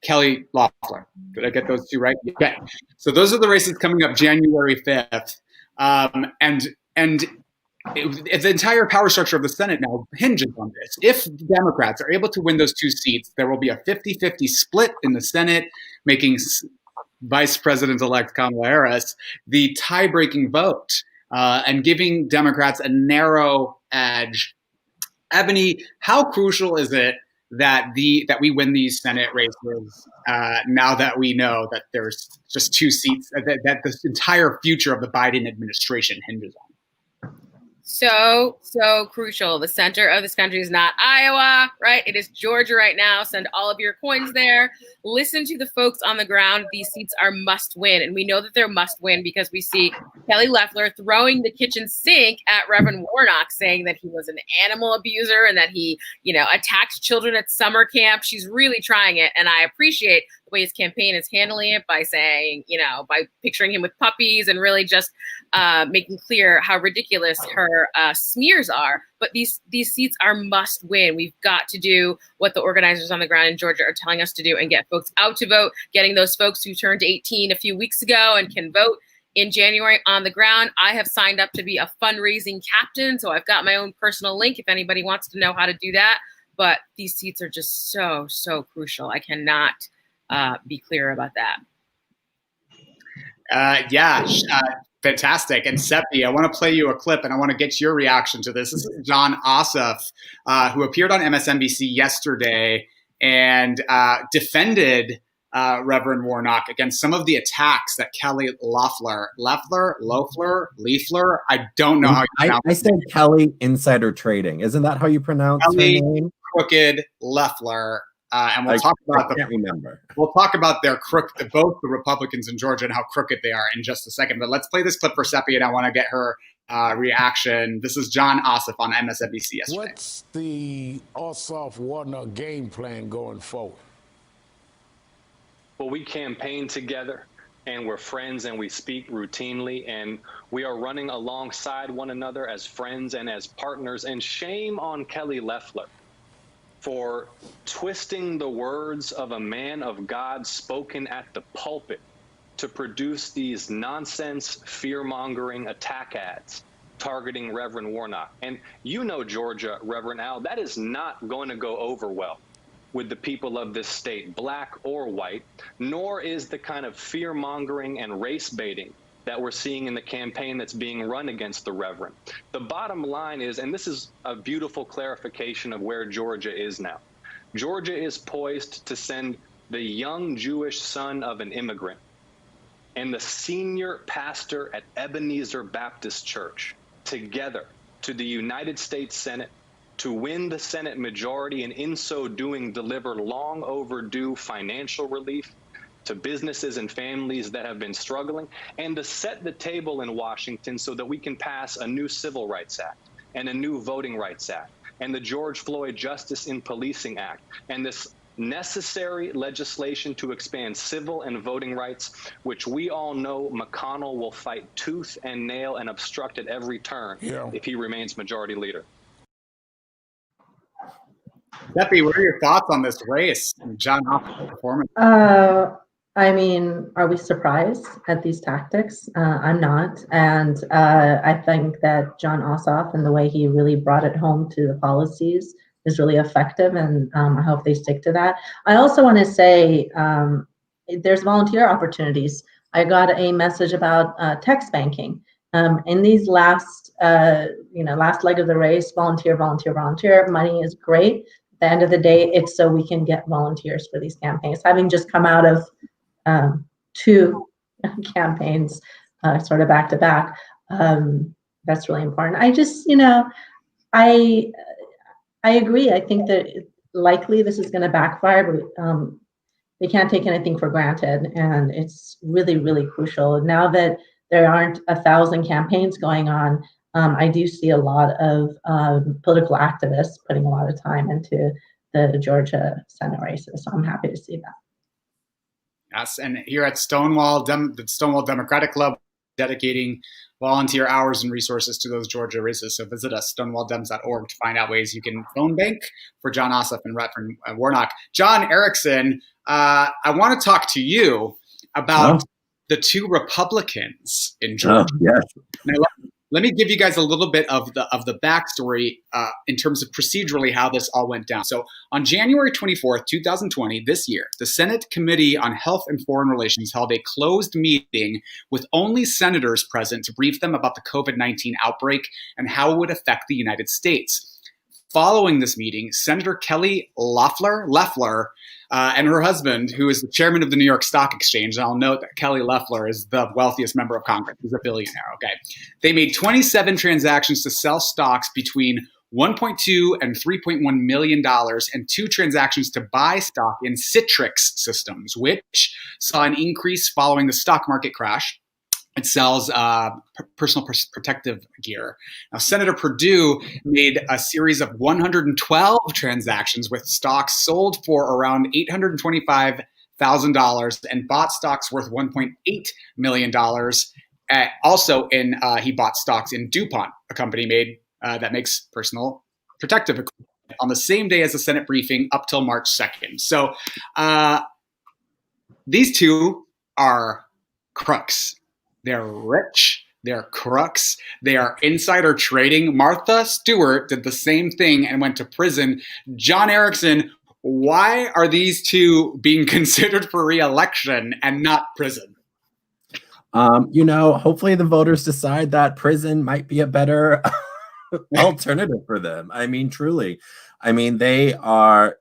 S1: Kelly Loeffler. Did I get those two right? Okay. So those are the races coming up January 5th. The entire power structure of the Senate now hinges on this. If Democrats are able to win those two seats, there will be a 50-50 split in the Senate, making Vice President-elect Kamala Harris the tie-breaking vote and giving Democrats a narrow edge. Ebony, how crucial is it that we win these Senate races now that we know that there's just two seats that this entire future of the Biden administration hinges on?
S2: So crucial. The center of this country is not Iowa, right? It is Georgia right now. Send all of your coins there. Listen to the folks on the ground. These seats are must win. And we know that they're must win because we see Kelly Loeffler throwing the kitchen sink at Reverend Warnock, saying that he was an animal abuser and that he, attacked children at summer camp. She's really trying it. And I appreciate the way his campaign is handling it by saying, by picturing him with puppies and really just making clear how ridiculous her smears are. But these seats are must win. We've got to do what the organizers on the ground in Georgia are telling us to do and get folks out to vote, getting those folks who turned 18 a few weeks ago and can vote in January on the ground. I have signed up to be a fundraising captain, so I've got my own personal link if anybody wants to know how to do that. But these seats are just so crucial. I cannot be clear about that.
S1: Fantastic. And Sepi, I want to play you a clip and I want to get your reaction to this. This is Jon Ossoff, who appeared on MSNBC yesterday and defended Reverend Warnock against some of the attacks that Kelly Loeffler, I don't know how you pronounce it.
S4: I said Kelly Insider Trading. Isn't that how you pronounce
S1: Kelly
S4: her name?
S1: Crooked Loeffler. And we'll talk about We'll talk about both the Republicans in Georgia and how crooked they are in just a second. But let's play this clip for Sepi, and I want to get her reaction. This is Jon Ossoff on MSNBC yesterday.
S7: What's the Ossoff-Warnock game plan going forward?
S8: Well, we campaign together, and we're friends, and we speak routinely, and we are running alongside one another as friends and as partners. And shame on Kelly Loeffler for twisting the words of a man of God spoken at the pulpit to produce these nonsense, fear-mongering attack ads targeting Reverend Warnock. And Georgia, Reverend Al, that is not going to go over well with the people of this state, black or white, nor is the kind of fear-mongering and race-baiting that we're seeing in the campaign that's being run against the Reverend. The bottom line is, and this is a beautiful clarification of where Georgia is now. Georgia is poised to send the young Jewish son of an immigrant and the senior pastor at Ebenezer Baptist Church together to the United States Senate to win the Senate majority, and in so doing deliver long overdue financial relief to businesses and families that have been struggling, and to set the table in Washington so that we can pass a new Civil Rights Act and a new Voting Rights Act and the George Floyd Justice in Policing Act and this necessary legislation to expand civil and voting rights, which we all know McConnell will fight tooth and nail and obstruct at every turn if he remains majority leader.
S1: Sepi, what are your thoughts on this race and Jon Ossoff's performance?
S3: Are we surprised at these tactics? I'm not. And I think that Jon Ossoff and the way he really brought it home to the policies is really effective. And I hope they stick to that. I also want to say there's volunteer opportunities. I got a message about text banking. In these last leg of the race, volunteer. Money is great. At the end of the day, it's so we can get volunteers for these campaigns. Having just come out of 2 campaigns sort of back to back. That's really important. I just, I agree. I think that likely this is going to backfire, but they can't take anything for granted, and it's really, really crucial. Now that there aren't 1,000 campaigns going on, I do see a lot of political activists putting a lot of time into the Georgia Senate races, so I'm happy to see that.
S1: Yes, and here at the Stonewall Democratic Club, dedicating volunteer hours and resources to those Georgia races. So visit us, stonewalldems.org, to find out ways you can phone bank for Jon Ossoff and Reverend Warnock. John Erickson, I want to talk to you about the two Republicans in Georgia.
S4: Yes.
S1: Now, let me give you guys a little bit of the backstory in terms of procedurally how this all went down. So on January 24th, 2020, this year, the Senate Committee on Health and Foreign Relations held a closed meeting with only senators present to brief them about the COVID-19 outbreak and how it would affect the United States. Following this meeting, Senator Kelly Loeffler and her husband, who is the chairman of the New York Stock Exchange, and I'll note that Kelly Loeffler is the wealthiest member of Congress. He's a billionaire, okay? They made 27 transactions to sell stocks between $1.2 and $3.1 million, and 2 transactions to buy stock in Citrix Systems, which saw an increase following the stock market crash. It sells personal protective gear. Now, Senator Perdue made a series of 112 transactions with stocks sold for around $825,000 and bought stocks worth $1.8 million. He bought stocks in DuPont, a company that makes personal protective equipment, on the same day as the Senate briefing up till March 2nd. So these two are crooks. They're rich, they're crooks, they are insider trading. Martha Stewart did the same thing and went to prison. John Erickson, why are these two being considered for re-election and not prison?
S4: Hopefully the voters decide that prison might be a better alternative for them. I mean, truly. I mean, Trump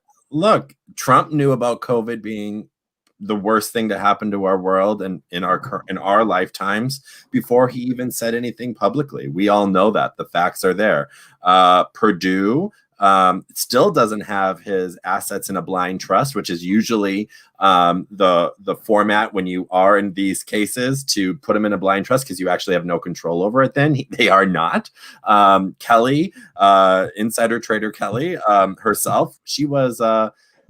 S4: knew about COVID being the worst thing to happen to our world and in our lifetimes before he even said anything publicly. We all know that. The facts are there. Perdue still doesn't have his assets in a blind trust, which is usually the format when you are in these cases, to put them in a blind trust because you actually have no control over it. Then they are not. Kelly, insider trader Kelly herself, she was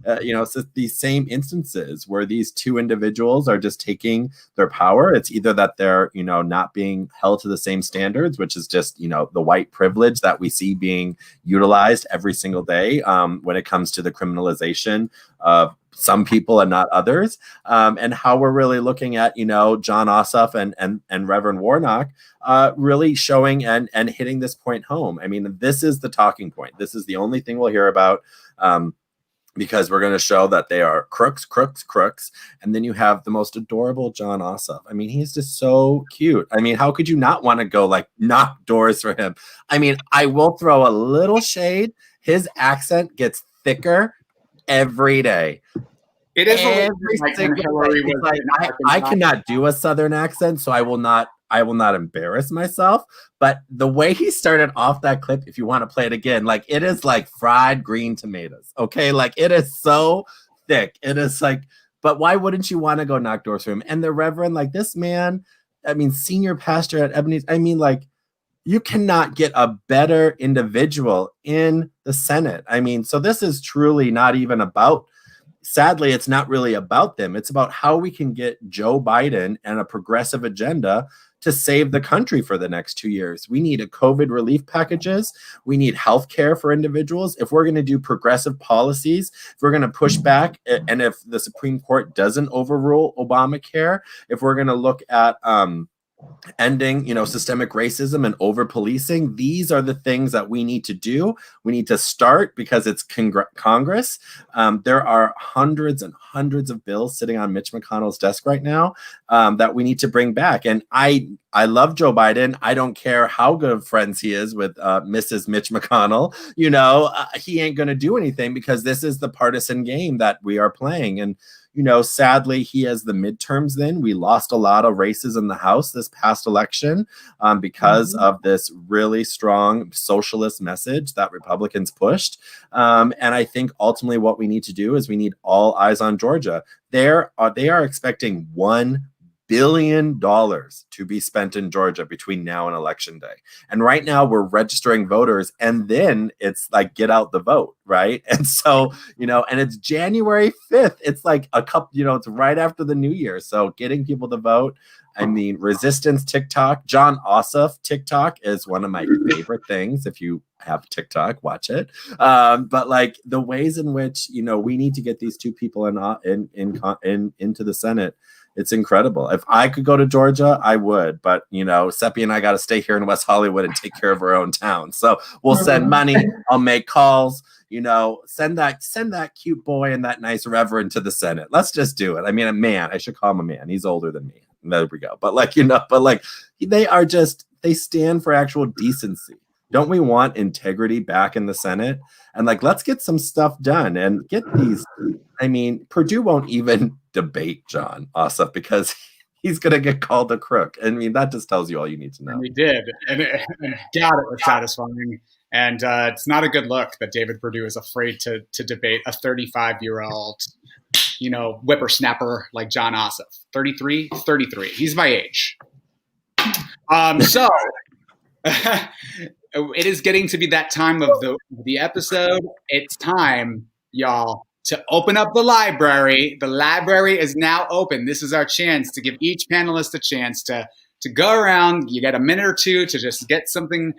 S4: it's these same instances where these two individuals are just taking their power. It's either that they're, not being held to the same standards, which is just, the white privilege that we see being utilized every single day when it comes to the criminalization of some people and not others, and how we're really looking at, Jon Ossoff and Reverend Warnock really showing and hitting this point home. I mean, this is the talking point. This is the only thing we'll hear about. Because we're going to show that they are crooks. And then you have the most adorable Jon Ossoff. I mean, he's just so cute. I mean, how could you not want to go knock doors for him? I mean, I will throw a little shade. His accent gets thicker every day.
S1: It is
S4: I cannot do a Southern accent, so I will not embarrass myself. But the way he started off that clip, if you want to play it again, it is like fried green tomatoes. Okay, it is so thick. It is but why wouldn't you want to go knock doors for him? And the Reverend, this man, I mean, senior pastor at Ebenezer, I mean, you cannot get a better individual in the Senate. I mean, so this is truly not even about. Sadly, it's not really about them. It's about how we can get Joe Biden and a progressive agenda to save the country for the next 2 years. We need COVID relief packages. We need health care for individuals. If we're going to do progressive policies, if we're going to push back, and if the Supreme Court doesn't overrule Obamacare, if we're going to look at ending, systemic racism and over policing, these are the things that we need to do. We need to start because it's Congress. There are hundreds and hundreds of bills sitting on Mitch McConnell's desk right now that we need to bring back. And I I love Joe Biden. I don't care how good of friends he is with Mrs. Mitch McConnell. He ain't going to do anything because this is the partisan game that we are playing. And, sadly, he has the midterms then. We lost a lot of races in the House this past election because of this really strong socialist message that Republicans pushed. And I think ultimately what we need to do is we need all eyes on Georgia. They are expecting $1 billion to be spent in Georgia between now and election day. And right now we're registering voters and then it's like, get out the vote, right? And so, and it's January 5th. It's like a couple, it's right after the new year. So getting people to vote. I mean, Resistance TikTok, John Ossoff TikTok is one of my favorite things. If you have TikTok, watch it. But like the ways in which, we need to get these two people into the Senate. It's incredible. If I could go to Georgia, I would. But, Sepi and I got to stay here in West Hollywood and take care of our own town. So we'll send money. I'll make calls. Send that cute boy and that nice reverend to the Senate. Let's just do it. I mean, a man. I should call him a man. He's older than me. There we go. But they stand for actual decency. Don't we want integrity back in the Senate? And let's get some stuff done and get these. I mean, Purdue won't even debate John Ossoff because he's going to get called a crook. I mean, that just tells you all you need to know.
S1: And we did. And God, it was satisfying. And it's not a good look that David Perdue is afraid to debate a 35-year-old, whippersnapper like John Ossoff. 33? 33. He's my age. So it is getting to be that time of the episode. It's time, y'all, to open up the library. The library is now open. This is our chance to give each panelist a chance to go around. You get a minute or two to just get something,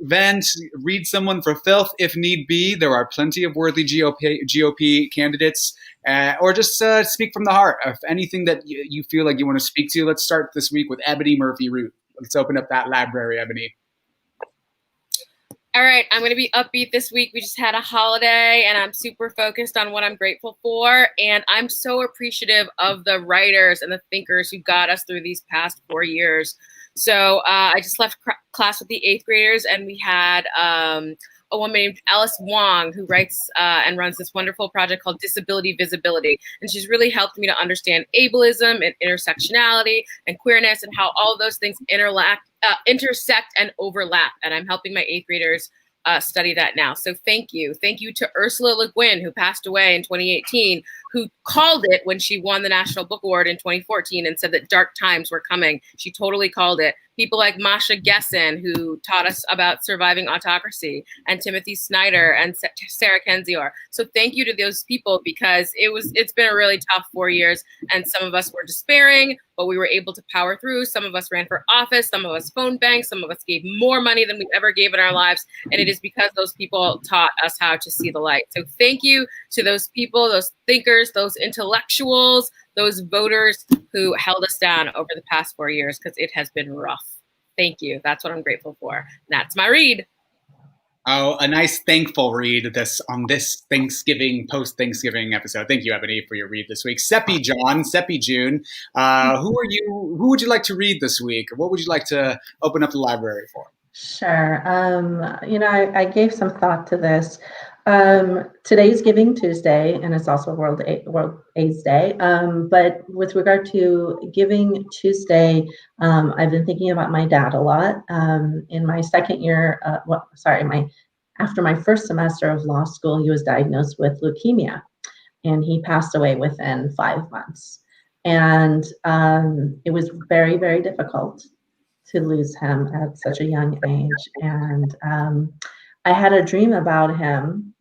S1: vent, read someone for filth if need be. There are plenty of worthy GOP candidates, or just speak from the heart. If anything that you feel like you want to speak to, let's start this week with Ebony Murphy-Root. Let's open up that library, Ebony.
S2: All right, I'm going to be upbeat this week. We just had a holiday, and I'm super focused on what I'm grateful for. And I'm so appreciative of the writers and the thinkers who got us through these past 4 years. So I just left class with the 8th graders, and we had a woman named Alice Wong who writes and runs this wonderful project called Disability Visibility. And she's really helped me to understand ableism and intersectionality and queerness and how all of those things intersect and overlap. And I'm helping my 8th graders study that now. So thank you. Thank you to Ursula Le Guin, who passed away in 2018, who called it when she won the National Book Award in 2014 and said that dark times were coming. She totally called it. People like Masha Gessen, who taught us about surviving autocracy, and Timothy Snyder and Sarah Kendzior. So thank you to those people, because it's been a really tough 4 years, and some of us were despairing, but we were able to power through. Some of us ran for office, some of us phone banked, some of us gave more money than we ever gave in our lives, and it is because those people taught us how to see the light. So thank you to those people, those thinkers, those intellectuals, those voters who held us down over the past 4 years, because it has been rough. Thank you. That's what I'm grateful for. And that's my read.
S1: Oh, a nice thankful read on this post-Thanksgiving episode. Thank you, Ebony, for your read this week. Sepi June. Who would you like to read this week? What would you like to open up the library for?
S3: Sure. I gave some thought to this. Today's Giving Tuesday, and it's also World AIDS Day. But with regard to Giving Tuesday, I've been thinking about my dad a lot. In my second year, after my first semester of law school, he was diagnosed with leukemia, and he passed away within 5 months. And it was very, very difficult to lose him at such a young age. And I had a dream about him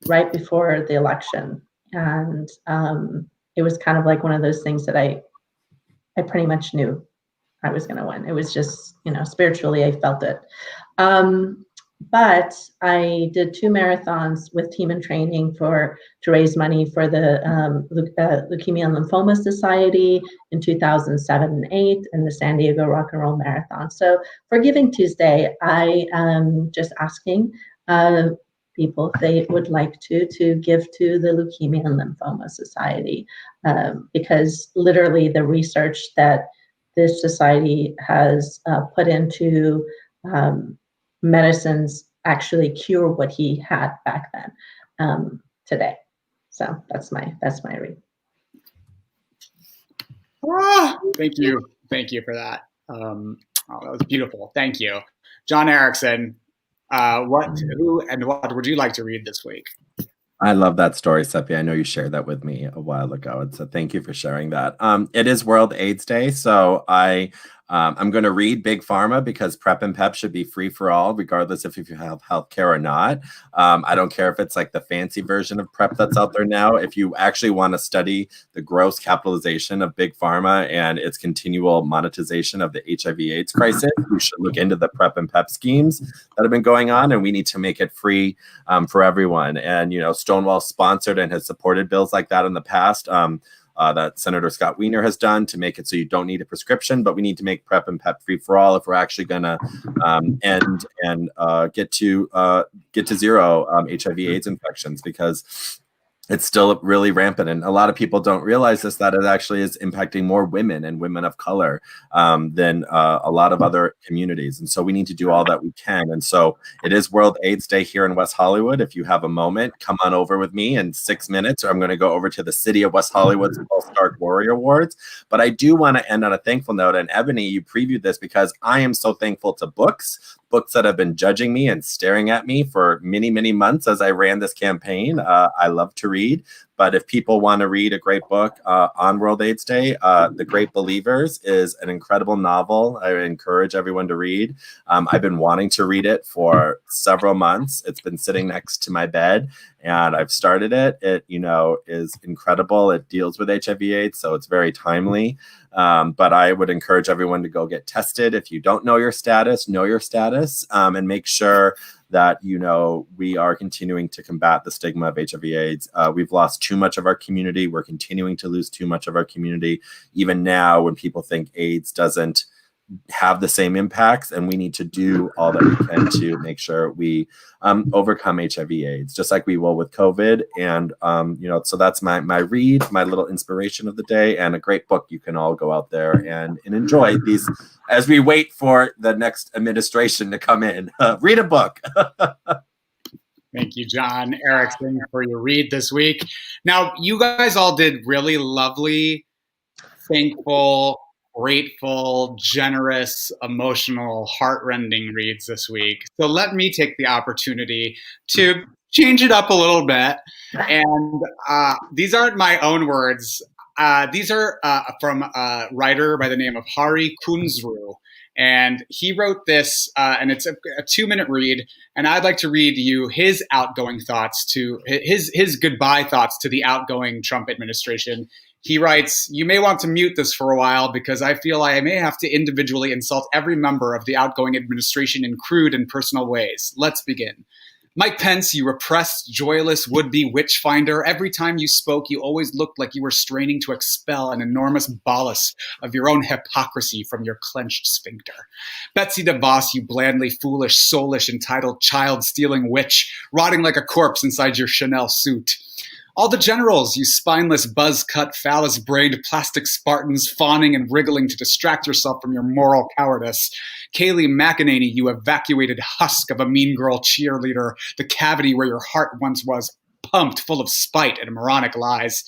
S3: right before the election. And it was kind of like one of those things that I pretty much knew I was going to win. It was just, spiritually, I felt it. But I did 2 marathons with Team in Training to raise money for the Leukemia and Lymphoma Society in 2007 and 2008, and the San Diego Rock and Roll Marathon. So for Giving Tuesday, I am just asking people if they would like to give to the Leukemia and Lymphoma Society, because literally the research that this society has put into medicines actually cure what he had back then today. So that's my read.
S1: Thank you for that. That was beautiful. Thank you, John Erickson. What would you like to read this week?
S4: I love that story, Sepi. I know you shared that with me a while ago, and so thank you for sharing that. It is World AIDS Day, so I'm going to read Big Pharma because PrEP and PEP should be free for all, regardless if you have healthcare or not. I don't care if it's like the fancy version of PrEP that's out there now. If you actually want to study the gross capitalization of Big Pharma and its continual monetization of the HIV/AIDS crisis, you should look into the PrEP and PEP schemes that have been going on, and we need to make it free for everyone. And, you know, Stonewall sponsored and has supported bills like that in the past. That Senator Scott Wiener has done to make it so you don't need a prescription, but we need to make PrEP and PEP free for all if we're actually going to end and get to zero HIV/AIDS infections, because it's still really rampant. And a lot of people don't realize that it actually is impacting more women and women of color than a lot of other communities. And so we need to do all that we can. And so it is World AIDS Day here in West Hollywood. If you have a moment, come on over with me in 6 minutes, or I'm going to go over to the City of West Hollywood's All-Star Warrior Awards. But I do want to end on a thankful note. And Ebony, you previewed this because I am so thankful to books that have been judging me and staring at me for many, many months as I ran this campaign. I love to read, but if people want to read a great book on World AIDS Day, The Great Believers is an incredible novel. I encourage everyone to read. I've been wanting to read it for several months. It's been sitting next to my bed, and I've started it. It, you know, is incredible. It deals with HIV/AIDS, so it's very timely. But I would encourage everyone to go get tested. If you don't know your status, and make sure that, you know, we are continuing to combat the stigma of HIV/AIDS. We've lost too much of our community. We're continuing to lose too much of our community, even now when people think AIDS doesn't have the same impacts, and we need to do all that we can to make sure we overcome HIV/AIDS, just like we will with COVID. And you know, so that's my read, my little inspiration of the day, and a great book you can all go out there and enjoy these as we wait for the next administration to come in. Read a book.
S1: Thank you, John Erickson, for your read this week. Now, you guys all did really lovely, thankful, grateful, generous, emotional, heartrending reads this week. So let me take the opportunity to change it up a little bit. And these aren't my own words. These are from a writer by the name of Hari Kunzru. And he wrote this, and it's a 2-minute read. And I'd like to read you his outgoing thoughts to his goodbye thoughts to the outgoing Trump administration. He writes, "You may want to mute this for a while because I feel I may have to individually insult every member of the outgoing administration in crude and personal ways. Let's begin. Mike Pence, you repressed, joyless, would-be witch finder. Every time you spoke, you always looked like you were straining to expel an enormous bolus of your own hypocrisy from your clenched sphincter. Betsy DeVos, you blandly foolish, soulish, entitled, child-stealing witch, rotting like a corpse inside your Chanel suit. All the generals, you spineless, buzz-cut, phallus-brained plastic Spartans fawning and wriggling to distract yourself from your moral cowardice. Kayleigh McEnany, you evacuated husk of a mean girl cheerleader, the cavity where your heart once was, pumped full of spite and moronic lies.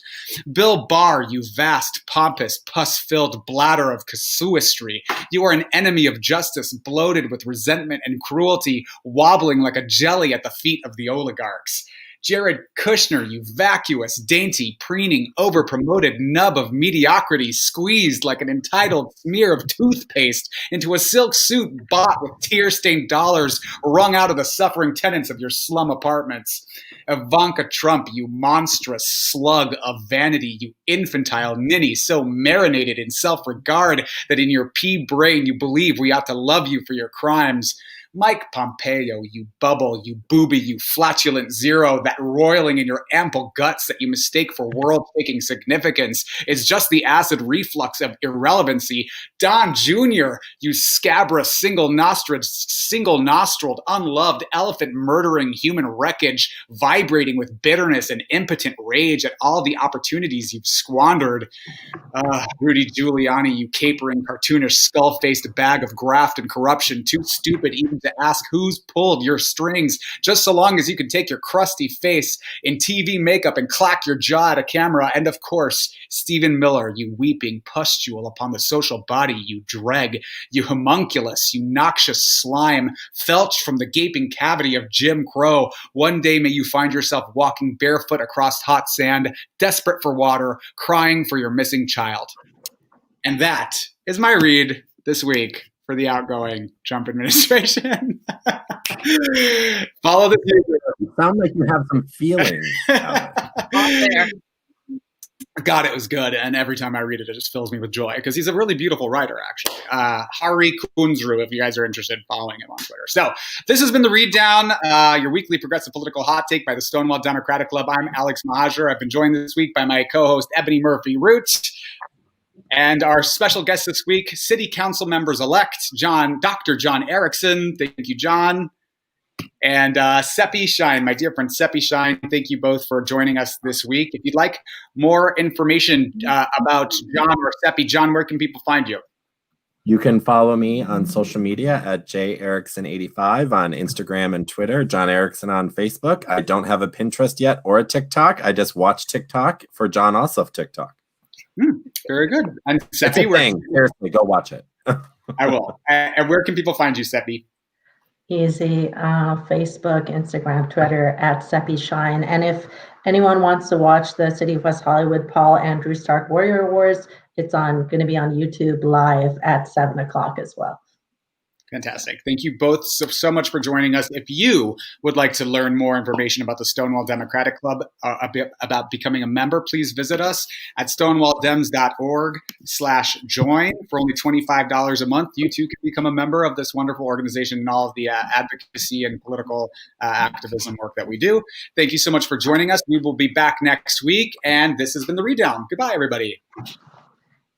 S1: Bill Barr, you vast, pompous, pus-filled bladder of casuistry. You are an enemy of justice, bloated with resentment and cruelty, wobbling like a jelly at the feet of the oligarchs. Jared Kushner, you vacuous, dainty, preening, over-promoted nub of mediocrity, squeezed like an entitled smear of toothpaste into a silk suit bought with tear-stained dollars wrung out of the suffering tenants of your slum apartments. Ivanka Trump, you monstrous slug of vanity, you infantile ninny, so marinated in self-regard that in your pea brain you believe we ought to love you for your crimes. Mike Pompeo, you bubble, you booby, you flatulent zero, that roiling in your ample guts that you mistake for world-shaking significance is just the acid reflux of irrelevancy. Don Jr., you scabrous, single-nostrilled, unloved, elephant-murdering human wreckage, vibrating with bitterness and impotent rage at all the opportunities you've squandered. Rudy Giuliani, you capering, cartoonish, skull-faced bag of graft and corruption, too stupid even to ask who's pulled your strings, just so long as you can take your crusty face in TV makeup and clack your jaw at a camera. And of course, Stephen Miller, you weeping pustule upon the social body you dreg, you homunculus, you noxious slime, felched from the gaping cavity of Jim Crow. One day may you find yourself walking barefoot across hot sand, desperate for water, crying for your missing child. And that is my read this week for the outgoing Trump administration. Follow the future.
S4: You sound like you have some feelings.
S1: God, it was good. And every time I read it, it just fills me with joy because he's a really beautiful writer, actually. Hari Kunzru, if you guys are interested in following him on Twitter. So this has been The Read Down, your weekly progressive political hot take by the Stonewall Democratic Club. I'm Alex Mahajer. I've been joined this week by my co-host, Ebony Murphy-Root. And our special guest this week, City Council members-elect, Dr. John Erickson. Thank you, John. And Sepi, Shyne, my dear friend Sepi, Shyne, thank you both for joining us this week. If you'd like more information about John or Sepi, John, where can people find you?
S4: You can follow me on social media at jerickson85 on Instagram and Twitter, John Erickson on Facebook. I don't have a Pinterest yet or a TikTok. I just watch TikTok for John Ossoff TikTok.
S1: Very good. And Sepi,
S4: seriously, go watch it.
S1: I will. And where can people find you, Sepi?
S3: Easy, Facebook, Instagram, Twitter at Sepi Shyne. And if anyone wants to watch the City of West Hollywood Paul Andrew Stark Warrior Wars, it's going to be on YouTube live at 7:00 as well.
S1: Fantastic. Thank you both so much for joining us. If you would like to learn more information about the Stonewall Democratic Club, about becoming a member, please visit us at stonewalldems.org/join. For only $25 a month, you too can become a member of this wonderful organization and all of the advocacy and political activism work that we do. Thank you so much for joining us. We will be back next week, and this has been The Read Down. Goodbye, everybody.